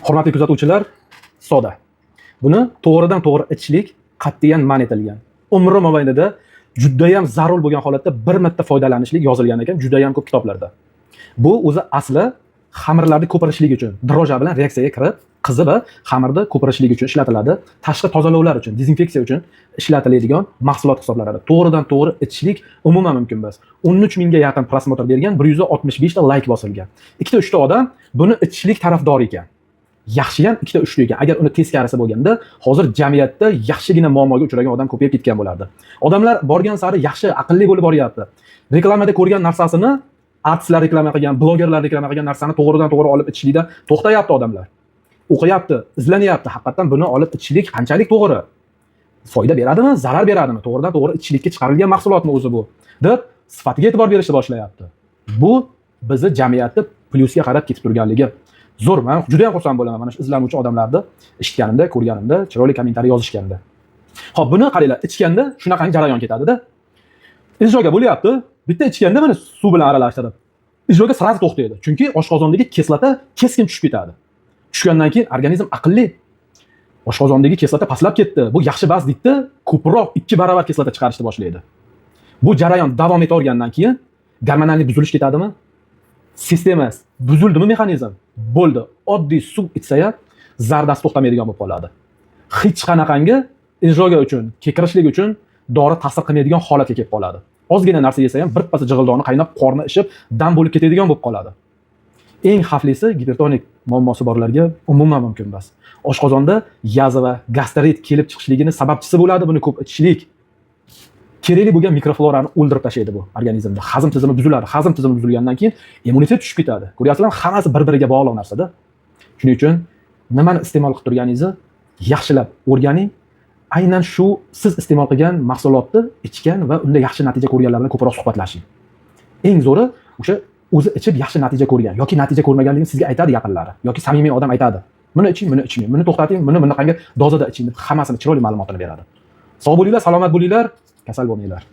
Hurmatli kuzatuvchilar, soda. Buni to'g'ridan to'g'ri ichishlik qat'iyan man etilgan. Umri mobaynida juda ham zarur bo'lgan holatda bir marta foydalanishlik yozilgan ekan juda ham ko'p kitoblarda. Bu o'zi asli xamirlarni ko'pirishlik uchun, droja bilan reaksiyaga kirib, qizib va xamirni ko'pirishlik uchun ishlatiladi. Tashqi tozalovlar uchun, dezinfeksiya uchun ishlatiladigan mahsulot hisoblanadi. To'g'ridan to'g'ri ichishlik umuman mumkin emas. 13 mingga yaqin prosmotr bergan, 165 ta layk bosilgan. 2-3 ta odam buni ichishlik tarafdori ekan. Yaxshi ham 2-3 ta ekan. Agar uni teskarisi bo'lganda, hozir jamiyatda yaxshigina muammoga uchragan odam ko'payib ketgan bo'lardi. Odamlar borgan sari yaxshi, aqlli bo'lib boryapti. Reklamada ko'rgan narsasini artistlar reklama qilgan, blogerlar reklama qilgan narsani to'g'ridan to'g'ri olib ichishlikdan to'xtayapti odamlar. O'qiyapti, izlanyapti. Haqiqatan buni olib ichishlik qanchalik to'g'ri? Foyda beradimi, zarar beradimi? To'g'ridan to'g'ri ichishlikka chiqarilgan mahsulotmi o'zi bu? deb sifatiga e'tibor berishni boshlayapti. Bu bizni jamiyatda plyusga qarab ketib turganligi. Zo'r, men juda ham xursand bo'laman mana shu izlanuvchi odamlarni eshitganimda, ko'rganimda, chiroyli kommentariy yozishganda. Xo'p, buni qaranglar, ichganda shunaqangi jarayon ketadi-da. Ijroga bo'lyapti. Bitta ichganda mana suv bilan aralashtirib, ijroga sirasi to'xtaydi. Chunki oshqozondagi kislota keskin tushib ketadi. Tushgandan keyin organizm aqlli. Oshqozondagi kislota pastlab ketdi. Bu yaxshi bas deydi, ko'proq 2 barobar kislota chiqarishni boshlaydi. Bu jarayon davom etavergandan keyin gormonal buzilish ketadimi? Sistema buzildimi mexanizm? Bo'ldi. Oddiy suv ichsa ham zardasi to'xtamaydigan bo'lib qoladi. Hech qanaqangi ijroga uchun, kekirishlik uchun dori ta'sir qilmaydigan holatga kelib qoladi. Ozgina narsa yesa ham birpas jig'ildoni qaynab, qorni ishib, dam bo'lib ketadigan bo'lib qoladi. Eng xavflisi gipertonik muammosi borlarga umuman mumkin emas. Oshqozonda yazva va gastrit kelib chiqishligining sababchisi bo'ladi buni ko'p ichishlik. Kerakli bo'lgan mikroflorani o'ldirib tashlaydi bu organizmda. Hazm tizimi buziladi. Hazm tizimi buzilgandan keyin immunitet tushib ketadi. Ko'ryapsizlarmi? Hammasi bir-biriga bog'liq narsada. Shuning uchun nimani iste'mol qilib turganingizni yaxshilab o'rganing. Aynan shu siz iste'mol qilgan mahsulotni ichgan va unda yaxshi natija ko'rganlar bilan ko'proq suhbatlashing. Eng zo'ri o'sha o'zi ichib yaxshi natija ko'rgan yoki natija ko'rmaganligini sizga aytadi yaqinlari yoki samimiy odam aytadi. Buni iching, buni ichmang, buni to'xtating, buni bunaqangi dozada iching deb hammasini chiroyli ma'lumotini beradi. Sog' bo'linglar, salomat bo'linglar, kasal bo'lmanglar.